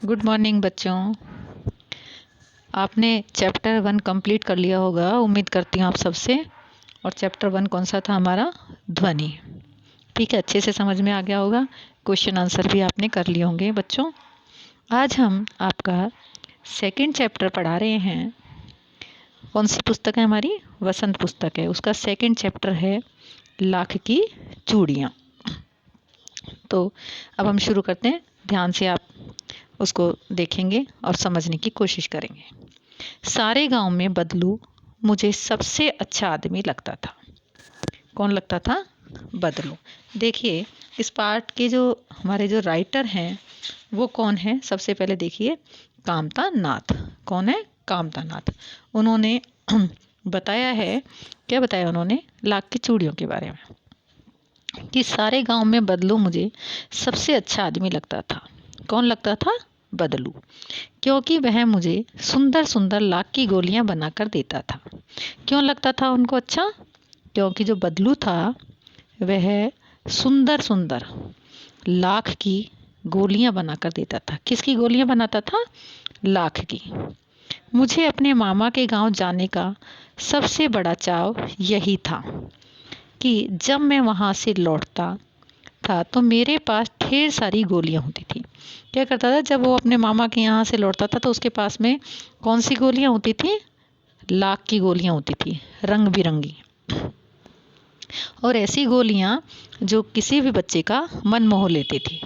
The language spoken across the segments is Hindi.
गुड मॉर्निंग बच्चों। आपने चैप्टर 1 कंप्लीट कर लिया होगा, उम्मीद करती हूँ आप सबसे। और चैप्टर 1 कौन सा था हमारा? ध्वनि। ठीक है, अच्छे से समझ में आ गया होगा। क्वेश्चन आंसर भी आपने कर लिए होंगे बच्चों। आज हम आपका सेकंड चैप्टर पढ़ा रहे हैं। कौन सी पुस्तक है हमारी? वसंत पुस्तक है। उसका सेकंड चैप्टर है लाख की चूड़ियाँ। तो अब हम शुरू करते हैं। ध्यान से आप उसको देखेंगे और समझने की कोशिश करेंगे। सारे गांव में बदलू मुझे सबसे अच्छा आदमी लगता था। कौन लगता था? बदलू। देखिए, इस पार्ट के जो हमारे जो राइटर हैं वो कौन है? सबसे पहले देखिए, कामता नाथ। कौन है? कामता नाथ। उन्होंने बताया है, क्या बताया उन्होंने? लाख की चूड़ियों के बारे में, कि सारे गांव में बदलू मुझे सबसे अच्छा आदमी लगता था। कौन लगता था? बदलू। क्योंकि वह मुझे सुंदर सुंदर लाख की गोलियां बनाकर देता था। क्यों लगता था उनको अच्छा? क्योंकि जो बदलू था वह सुंदर सुंदर लाख की गोलियां बनाकर देता था। किसकी गोलियां बनाता था? लाख की। मुझे अपने मामा के गांव जाने का सबसे बड़ा चाव यही था कि जब मैं वहां से लौटता था तो मेरे पास ढेर सारी गोलियां होती थी। क्या करता था? जब वो अपने मामा के यहाँ से लौटता था तो उसके पास में कौन सी गोलियां होती थी? लाख की गोलियां होती थी, रंग बिरंगी। और ऐसी गोलियां जो किसी भी बच्चे का मन मोह लेती थी।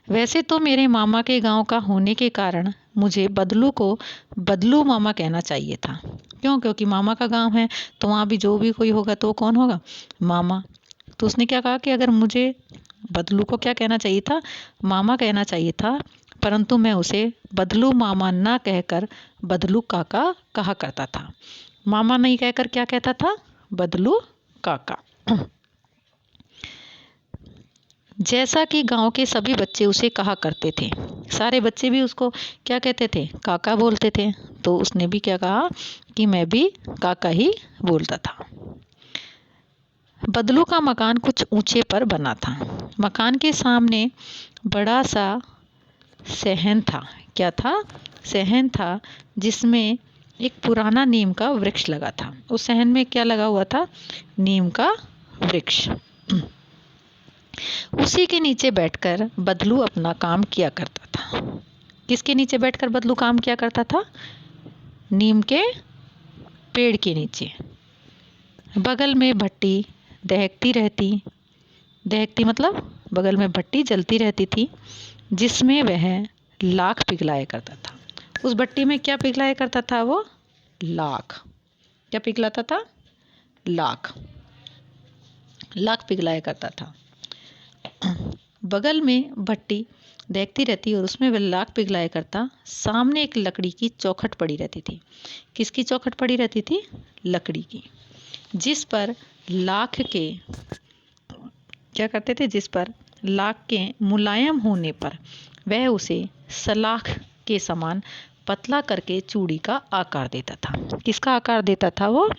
वैसे तो मेरे मामा के गांव का होने के कारण मुझे बदलू को बदलू मामा कहना चाहिए था। क्यों? क्योंकि मामा का गांव है तो वहाँ भी जो भी कोई होगा तो कौन होगा? मामा। तो उसने क्या कहा कि अगर मुझे बदलू को क्या कहना चाहिए था? मामा कहना चाहिए था, परंतु मैं उसे बदलू मामा ना कहकर बदलू काका कहा करता था। मामा नहीं कहकर क्या कहता था? बदलू काका। जैसा कि गांव के सभी बच्चे उसे कहा करते थे। सारे बच्चे भी उसको क्या कहते थे? काका बोलते थे। तो उसने भी क्या कहा कि मैं भी काका ही बोलता था। बदलू का मकान कुछ ऊंचे पर बना था। मकान के सामने बड़ा सा सहन था। क्या था? सहन था, जिसमें एक पुराना नीम का वृक्ष लगा था। उस सहन में क्या लगा हुआ था? नीम का वृक्ष। उसी के नीचे बैठकर बदलू अपना काम किया करता था। किसके नीचे बैठकर बदलू काम किया करता था? नीम के पेड़ के नीचे। बगल में भट्टी दहकती मतलब बगल में भट्टी जलती रहती थी, जिसमें वह लाख पिघलाया करता था। उस भट्टी में क्या पिघलाया करता था वो? लाख। क्या पिघलाता था? लाख। लाख पिघलाया करता था। बगल में भट्टी देखती रहती और उसमें वह लाख पिघलाया करता। सामने एक लकड़ी की चौखट पड़ी रहती थी। किसकी चौखट पड़ी रहती थी? लकड़ी की। जिस पर लाख के क्या करते थे? जिस पर लाख के मुलायम होने पर वह उसे सलाख के समान पतला करके चूड़ी का आकार देता था। किसका आकार देता था वो?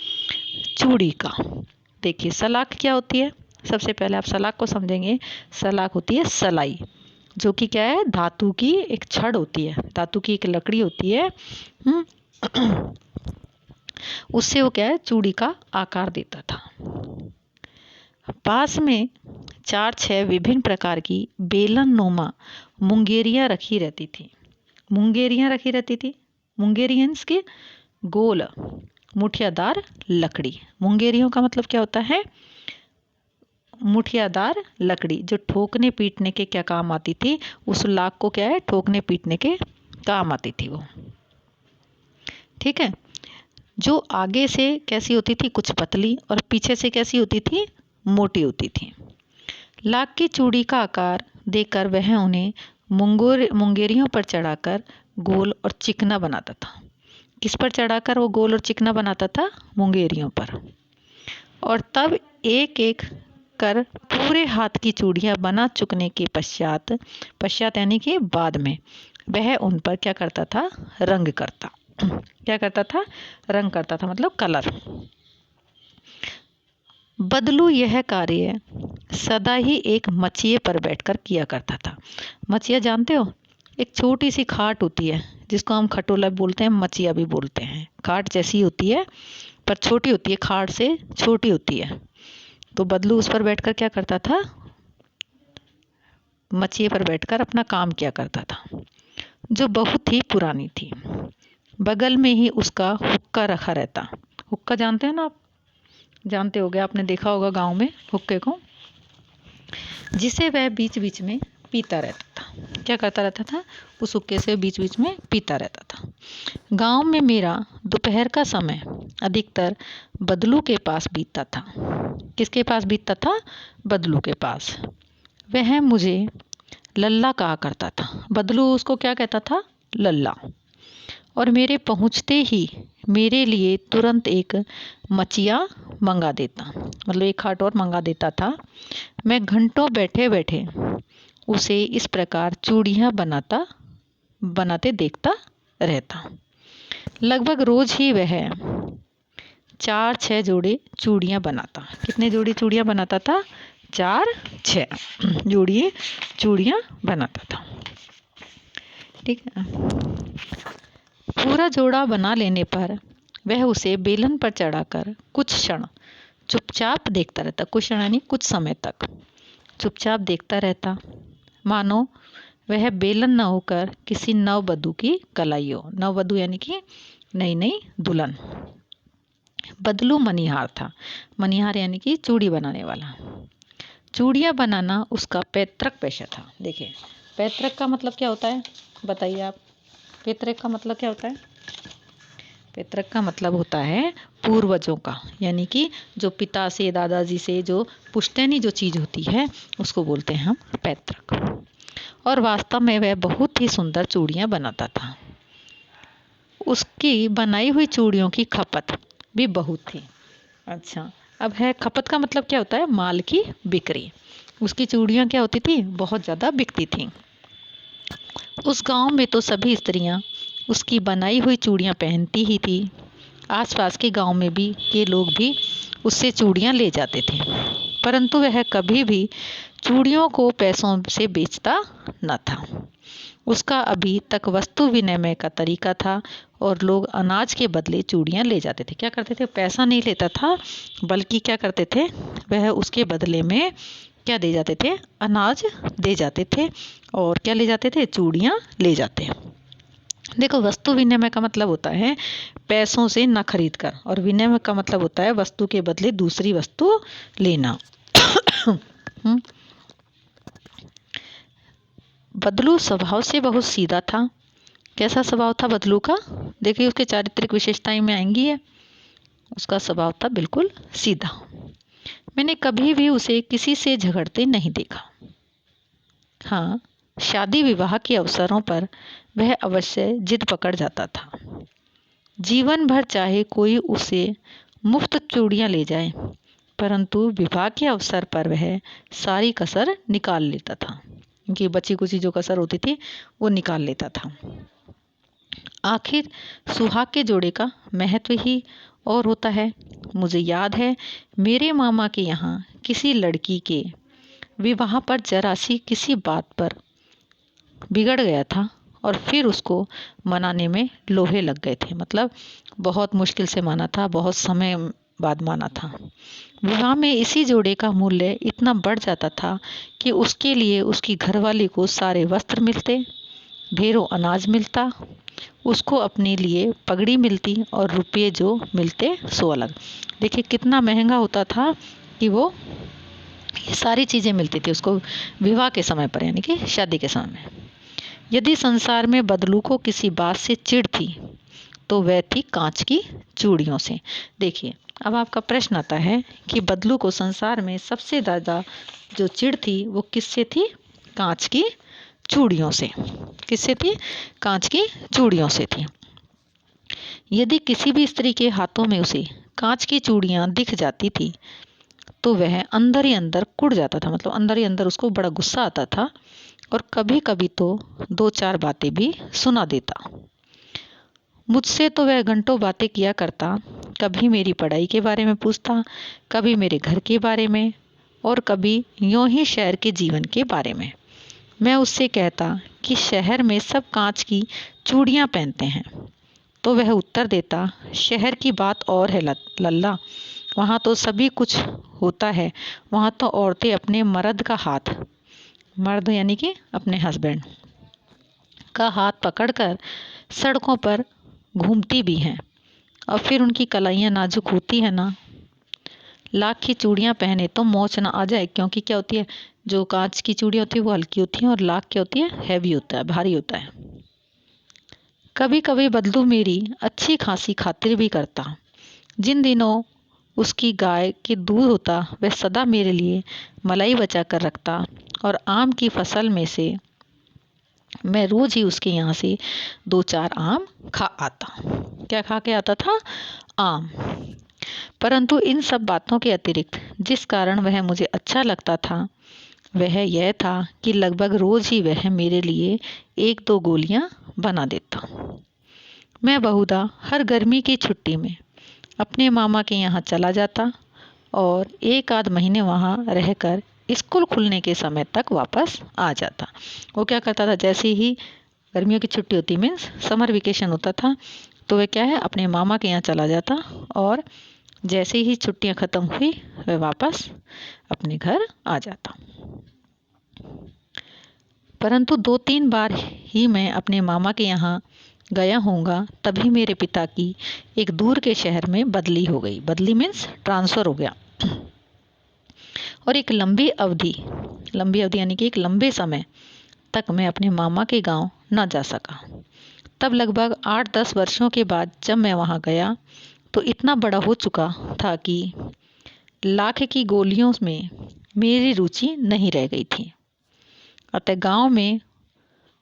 चूड़ी का। देखिए, सलाख क्या होती है? सबसे पहले आप सलाख को समझेंगे। सलाख होती है सलाई, जो कि क्या है? धातु की एक छड़ होती है, धातु की एक लकड़ी होती है। उससे वो क्या है? चूड़ी का आकार देता था। पास में 4-6 विभिन्न प्रकार की बेलन नुमा मुंगेरियां रखी रहती थी। मुंगेरियां रखी रहती थी। मुंगेरियंस की गोल मुठियादार लकड़ी। मुंगेरियों का मतलब क्या होता है? मुठियादार लकड़ी, जो ठोकने पीटने के क्या काम आती थी? उस लाख को क्या है? ठोकने पीटने के काम आती थी वो। ठीक है। जो आगे से कैसी होती थी? कुछ पतली, और पीछे से कैसी होती थी? मोटी होती थी। लाख की चूड़ी का आकार देकर वह उन्हें मुंगेरियों पर चढ़ाकर गोल और चिकना बनाता था। किस पर चढ़ाकर वो गोल और चिकना बनाता था? मुंगेरियों पर। और तब एक एक कर पूरे हाथ की चूड़ियां बना चुकने के पश्चात यानी कि बाद में, वह उन पर क्या करता था? रंग करता। क्या करता था? रंग करता था, मतलब कलर। बदलू यह कार्य सदा ही एक मचिए पर बैठकर किया करता था। मचिया जानते हो? एक छोटी सी खाट होती है जिसको हम खटोला बोलते हैं, मचिया भी बोलते हैं। खाट जैसी होती है पर छोटी होती है, खाट से छोटी होती है। तो बदलू उस पर बैठकर क्या करता था, मचिए पर बैठकर अपना काम किया करता था, जो बहुत ही पुरानी थी। बगल में ही उसका हुक्का रखा रहता। हुक्का जानते हैं ना आप, जानते होगे, आपने देखा होगा गांव में हुक्के को, जिसे वह बीच बीच में पीता रहता था। क्या करता रहता था, उस हुक्के से बीच बीच में पीता रहता था। गांव में मेरा दोपहर का समय अधिकतर बदलू के पास बीतता था। किसके पास बीतता था, बदलू के पास। वह मुझे लल्ला कहा करता था। बदलू उसको क्या कहता था, लल्ला। और मेरे पहुंचते ही मेरे लिए तुरंत एक मचिया मंगा देता, मतलब एक खाट और मंगा देता था। मैं घंटों बैठे बैठे उसे इस प्रकार चूड़ियाँ बनाते देखता रहता। लगभग रोज ही वह 4-6 जोड़े चूड़ियाँ बनाता। कितने जोड़ी चूड़ियाँ बनाता था, 4-6 जोड़ी चूड़ियाँ बनाता था। ठीक है। पूरा जोड़ा बना लेने पर वह उसे बेलन पर चढ़ाकर कुछ क्षण चुपचाप देखता रहता। कुछ क्षण यानी कुछ समय तक चुपचाप देखता रहता, मानो वह बेलन न होकर किसी नववधू की कलाई हो। नववधू यानी कि नई नई दुल्हन। बदलू मनिहार था। मनिहार यानी कि चूड़ी बनाने वाला। चूड़ियाँ बनाना उसका पैतृक पेशा था। देखिए, पैतृक का मतलब क्या होता है, बताइए आप। पैतृक का मतलब क्या होता है, पैतृक का मतलब होता है पूर्वजों का, यानी कि जो पिता से, दादाजी से जो पुश्तैनी जो चीज़ होती है उसको बोलते हैं हम पैतृक। और वास्तव में वह बहुत ही सुंदर चूड़ियाँ बनाता था। उसकी बनाई हुई चूड़ियों की खपत भी बहुत थी। अच्छा, अब है खपत का मतलब क्या होता है, माल की बिक्री। उसकी चूड़ियाँ क्या होती थी, बहुत ज़्यादा बिकती थी। उस गांव में तो सभी स्त्रियां उसकी बनाई हुई चूड़ियाँ पहनती ही थी। आसपास के गांव में भी के लोग भी उससे चूड़ियाँ ले जाते थे, परंतु वह कभी भी चूड़ियों को पैसों से बेचता न था। उसका अभी तक वस्तु विनिमय का तरीका था और लोग अनाज के बदले चूड़ियाँ ले जाते थे। क्या करते थे, पैसा नहीं लेता था, बल्कि क्या करते थे, वह उसके बदले में क्या दे जाते थे, अनाज दे जाते थे। और क्या ले जाते थे, चूड़ियाँ ले जाते। देखो, वस्तु विनिमय का मतलब होता है पैसों से न खरीद कर, और विनिमय का मतलब होता है वस्तु के बदले दूसरी वस्तु लेना। बदलू स्वभाव से बहुत सीधा था। कैसा स्वभाव था बदलू का, देखिए उसके चारित्रिक विशेषताएं में आएंगी है। उसका स्वभाव था बिल्कुल सीधा। मैंने कभी भी उसे किसी से झगड़ते नहीं देखा। हाँ, शादी विवाह के अवसरों पर वह अवश्य जिद पकड़ जाता था। जीवन भर चाहे कोई उसे मुफ्त चूड़ियाँ ले जाए, परंतु विवाह के अवसर पर वह सारी कसर निकाल लेता था। उनकी बची कुची जो कसर होती थी वो निकाल लेता था। आखिर सुहाग के जोड़े का महत्व ही और होता है। मुझे याद है मेरे मामा के यहाँ किसी लड़की के विवाह पर जरा सी किसी बात पर बिगड़ गया था और फिर उसको मनाने में लोहे लग गए थे। मतलब बहुत मुश्किल से माना था, बहुत समय बाद माना था। विवाह में इसी जोड़े का मूल्य इतना बढ़ जाता था कि उसके लिए उसकी घरवाली को सारे वस्त्र मिलते, ढेरों अनाज मिलता, उसको अपने लिए पगड़ी मिलती और रुपये जो मिलते सो अलग। देखिए कितना महंगा होता था कि वो ये सारी चीज़ें मिलती थी उसको विवाह के समय पर, यानी कि शादी के समय में। यदि संसार में बदलू को किसी बात से चिढ़ थी तो वह थी कांच की चूड़ियों से। देखिए, अब आपका प्रश्न आता है कि बदलू को संसार में सबसे ज़्यादा जो चिढ़ थी वो किससे थी, कांच की चूड़ियों से। किससे थी, कांच की चूड़ियों से थी। यदि किसी भी स्त्री के हाथों में उसे कांच की चूड़ियाँ दिख जाती थी तो वह अंदर ही अंदर कुढ़ जाता था। मतलब अंदर ही अंदर उसको बड़ा गुस्सा आता था और कभी कभी तो 2-4 बातें भी सुना देता। मुझसे तो वह घंटों बातें किया करता। कभी मेरी पढ़ाई के बारे में पूछता, कभी मेरे घर के बारे में, और कभी यूं ही शहर के जीवन के बारे में। मैं उससे कहता कि शहर में सब कांच की चूड़ियां पहनते हैं, तो वह उत्तर देता, शहर की बात और है लल्ला, वहाँ तो सभी कुछ होता है। वहाँ तो औरतें अपने मर्द का हाथ, मर्द यानी कि अपने हस्बैंड का हाथ पकड़कर सड़कों पर घूमती भी हैं, और फिर उनकी कलाइयाँ नाजुक होती है ना। लाख की चूड़ियाँ पहने तो मौज ना आ जाए, क्योंकि क्या होती है, जो कांच की चूड़ियाँ होती है वो हल्की होती हैं और लाख क्या होती है, हैवी होता है, भारी होता है। कभी कभी बदलू मेरी अच्छी खासी खातिर भी करता। जिन दिनों उसकी गाय के दूध होता, वह सदा मेरे लिए मलाई बचा कर रखता, और आम की फसल में से मैं रोज ही उसके यहाँ से 2-4 आम खा आता। क्या खा के आता था? आम। परंतु इन सब बातों के अतिरिक्त जिस कारण वह मुझे अच्छा लगता था, वह यह था कि लगभग रोज ही वह मेरे लिए 1-2 गोलियां बना देता। मैं बहुधा हर गर्मी की छुट्टी में अपने मामा के यहाँ चला जाता और 1-आध महीने वहाँ रहकर स्कूल खुलने के समय तक वापस आ जाता। वो क्या करता था, जैसे ही गर्मियों की छुट्टी होती, मीन्स समर वेकेशन होता था, तो वह क्या है, अपने मामा के यहाँ चला जाता, और जैसे ही छुट्टियाँ ख़त्म हुई वह वापस अपने घर आ जाता। परंतु 2-3 बार ही मैं अपने मामा के यहाँ गया होऊंगा, तभी मेरे पिता की एक दूर के शहर में बदली हो गई। बदली मीन्स ट्रांसफ़र हो गया। और एक लंबी अवधि यानी कि एक लंबे समय तक मैं अपने मामा के गांव न जा सका। तब लगभग 8-10 वर्षों के बाद जब मैं वहां गया, तो इतना बड़ा हो चुका था कि लाख की गोलियों में मेरी रुचि नहीं रह गई थी। अतः गांव में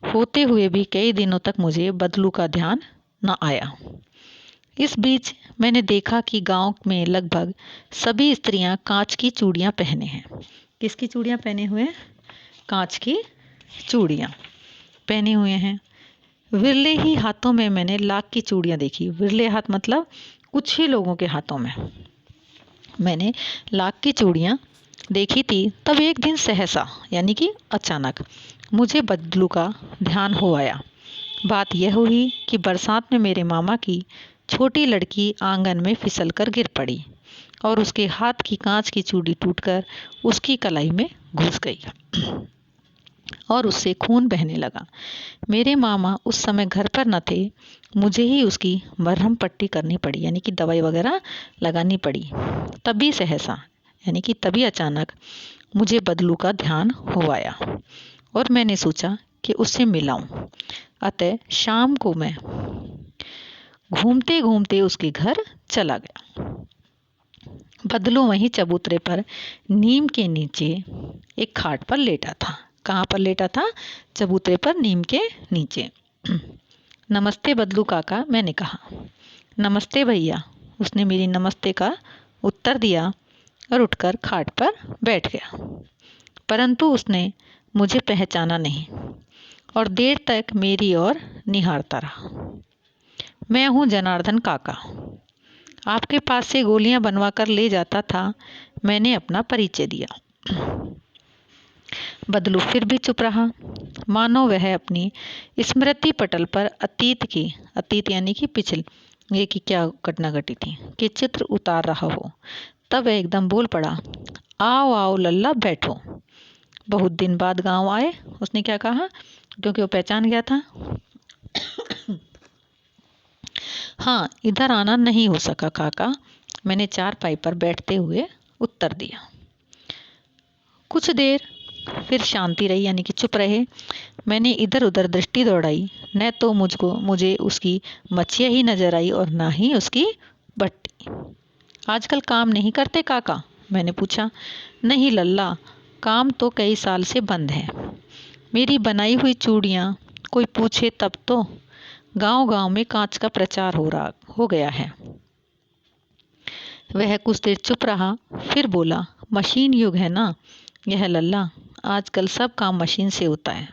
होते हुए भी कई दिनों तक मुझे बदलू का ध्यान न आया। इस बीच मैंने देखा कि गांव में लगभग सभी स्त्रियां कांच की चूड़ियां पहने हैं। किसकी चूड़ियां पहने हुए हैं? कांच की चूड़ियां पहने हुए हैं। विरले ही हाथों में मैंने लाख की चूड़ियां देखी। विरले हाथ मतलब कुछ ही लोगों के हाथों में मैंने लाख की चूड़ियां देखी थी। तब एक दिन सहसा यानी कि अचानक मुझे बदलू का ध्यान हो आया। बात यह हुई कि बरसात में मेरे मामा की छोटी लड़की आंगन में फिसलकर गिर पड़ी और उसके हाथ की कांच की चूड़ी टूटकर उसकी कलाई में घुस गई और उससे खून बहने लगा। मेरे मामा उस समय घर पर न थे। मुझे ही उसकी मरहम पट्टी करनी पड़ी, यानी कि दवाई वगैरह लगानी पड़ी। तभी सहसा यानी कि तभी अचानक मुझे बदलू का ध्यान हो आया और मैंने सोचा कि उससे मिलाऊं। अतः शाम को मैं घूमते घूमते उसके घर चला गया। बदलू वहीं चबूतरे पर नीम के नीचे एक खाट पर लेटा था। कहाँ पर लेटा था? चबूतरे पर नीम के नीचे। नमस्ते बदलू काका, मैंने कहा। नमस्ते भैया, उसने मेरी नमस्ते का उत्तर दिया और उठकर खाट पर बैठ गया। परंतु उसने मुझे पहचाना नहीं और देर तक मेरी ओर निहारता रहा। मैं हूँ जनार्दन काका, आपके पास से गोलियां बनवा कर ले जाता था। मैंने अपना परिचय दिया। बदलू फिर भी चुप रहा, मानो वह अपनी स्मृति पटल पर अतीत यानी कि पिछले ये कि क्या घटना घटी थी के चित्र उतार रहा हो। तब वह एकदम बोल पड़ा, आओ आओ लल्ला, बैठो। बहुत दिन बाद गांव आए, उसने क्या कहा, क्योंकि वो पहचान गया था। हाँ, इधर आना नहीं हो सका काका, मैंने चारपाई पर बैठते हुए उत्तर दिया। कुछ देर फिर शांति रही, यानी कि चुप रहे। मैंने इधर उधर दृष्टि दौड़ाई, न तो मुझे उसकी मच्छियाँ ही नजर आई और ना ही उसकी भट्टी। आजकल काम नहीं करते काका? मैंने पूछा। नहीं लल्ला, काम तो कई साल से बंद है। मेरी बनाई हुई चूड़ियाँ कोई पूछे तब तो। गांव-गांव में कांच का प्रचार हो गया है। वह कुछ देर चुप रहा, फिर बोला, मशीन युग है ना यह लल्ला, आजकल सब काम मशीन से होता है।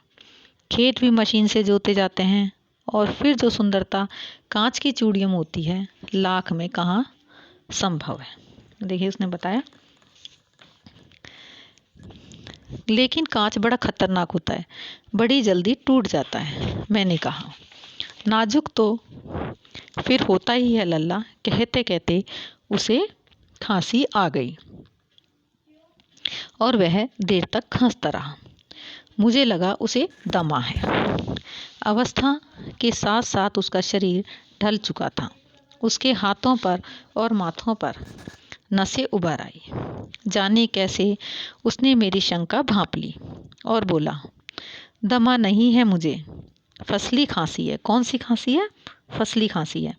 खेत भी मशीन से जोते जाते हैं, और फिर जो सुंदरता कांच की चूड़ियों में होती है, लाख में कहाँ संभव है। देखिए उसने बताया लेकिन कांच बड़ा खतरनाक होता है, बड़ी जल्दी टूट जाता है। मैंने कहा, नाजुक तो फिर होता ही है लल्ला। कहते कहते उसे खांसी आ गई और वह देर तक खांसता रहा। मुझे लगा उसे दमा है। अवस्था के साथ साथ उसका शरीर ढल चुका था। उसके हाथों पर और माथों पर नसें उभर आई। जाने कैसे उसने मेरी शंका भांप ली और बोला, दमा नहीं है मुझे, फसली खांसी है। कौन सी खांसी है? फसली खांसी है।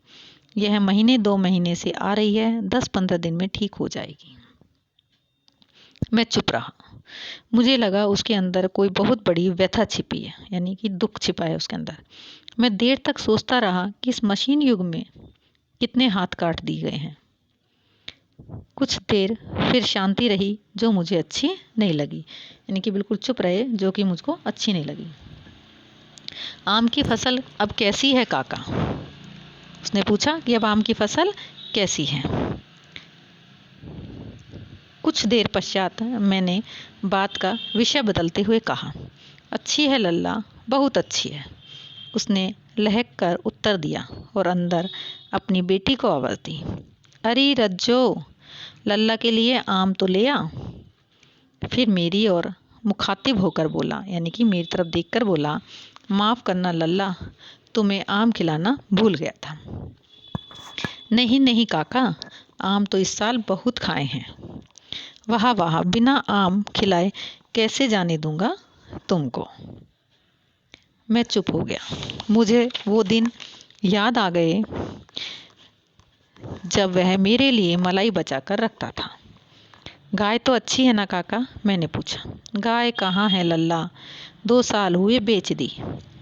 यह महीने 2 महीने से आ रही है, 10-15 दिन में ठीक हो जाएगी। मैं चुप रहा। मुझे लगा उसके अंदर कोई बहुत बड़ी व्यथा छिपी है, यानी कि दुख छिपा है उसके अंदर। मैं देर तक सोचता रहा कि इस मशीन युग में कितने हाथ काट दिए गए हैं। कुछ देर फिर शांति रही जो मुझे अच्छी नहीं लगी, यानी कि बिल्कुल चुप रहे जो कि मुझको अच्छी नहीं लगी। आम की फसल अब कैसी है काका? उसने पूछा कि अब आम की फसल कैसी है। कुछ देर पश्चात मैंने बात का विषय बदलते हुए कहा, अच्छी है लल्ला, बहुत अच्छी है। उसने लहक कर उत्तर दिया और अंदर अपनी बेटी को आवाज़ दी, अरे रज्जो, लल्ला के लिए आम तो ले आ। फिर मेरी ओर मुखातिब होकर बोला, यानी कि मेरी तरफ देखकर बोला, माफ़ करना लल्ला, तुम्हें आम खिलाना भूल गया था। नहीं नहीं काका, आम तो इस साल बहुत खाए हैं। वाह वाह, बिना आम खिलाए कैसे जाने दूंगा तुमको। मैं चुप हो गया। मुझे वो दिन याद आ गए जब वह मेरे लिए मलाई बचा कर रखता था। गाय तो अच्छी है ना काका? मैंने पूछा। गाय कहाँ है लल्ला, 2 साल हुए बेच दी,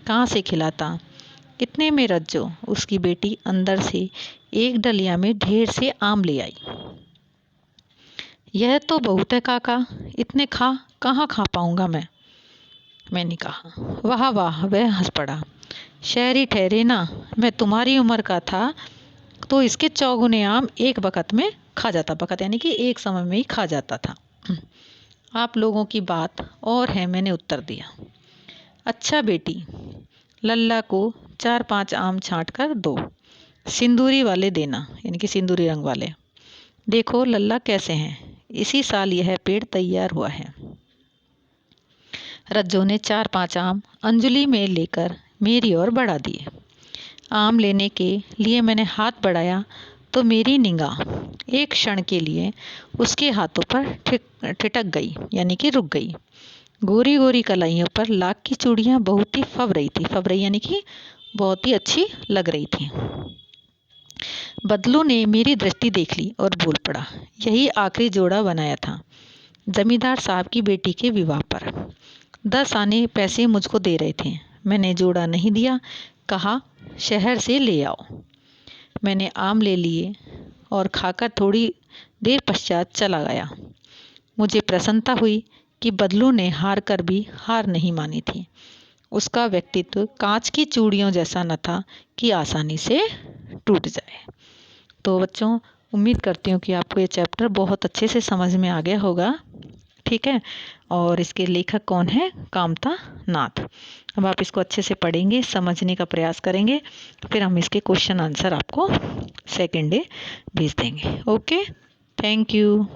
कहाँ से खिलाता। इतने में रज्जो, उसकी बेटी, अंदर से एक डलिया में ढेर से आम ले आई। यह तो बहुत है काका, इतने कहाँ खा पाऊंगा मैं। मैंने कहा। वाह वाह, वह हंस पड़ा। शहरी ठहरे ना, मैं तुम्हारी उम्र का था तो इसके 4 आम एक वक्त में खा जाता। वक्त यानी कि एक समय में ही खा जाता था। आप लोगों की बात और है, मैंने उत्तर दिया। अच्छा बेटी, लल्ला को 4-5 आम छांट कर दो, सिंदूरी वाले देना, यानी कि सिंदूरी रंग वाले। देखो लल्ला कैसे हैं, इसी साल यह पेड़ तैयार हुआ है। रज्जो ने 4-5 आम अंजलि में लेकर मेरी ओर बढ़ा दिए। आम लेने के लिए मैंने हाथ बढ़ाया तो मेरी निगाह एक क्षण के लिए उसके हाथों पर ठिठक गई, यानी कि रुक गई। गोरी गोरी कलाइयों पर लाख की चूड़ियाँ बहुत ही फब रही थी। फब रही यानी कि बहुत ही अच्छी लग रही थी। बदलू ने मेरी दृष्टि देख ली और बोल पड़ा, यही आखिरी जोड़ा बनाया था जमींदार साहब की बेटी के विवाह पर। 10 आने पैसे मुझको दे रहे थे। मैंने जोड़ा नहीं दिया, कहा शहर से ले आओ। मैंने आम ले लिए और खाकर थोड़ी देर पश्चात चला गया। मुझे प्रसन्नता हुई कि बदलू ने हार कर भी हार नहीं मानी थी। उसका व्यक्तित्व कांच की चूड़ियों जैसा न था कि आसानी से टूट जाए। तो बच्चों, उम्मीद करती हूँ कि आपको ये चैप्टर बहुत अच्छे से समझ में आ गया होगा। ठीक है, और इसके लेखक कौन है? कामता नाथ। अब आप इसको अच्छे से पढ़ेंगे, समझने का प्रयास करेंगे, फिर हम इसके क्वेश्चन आंसर आपको सेकेंड डे भेज देंगे। Okay, thank you.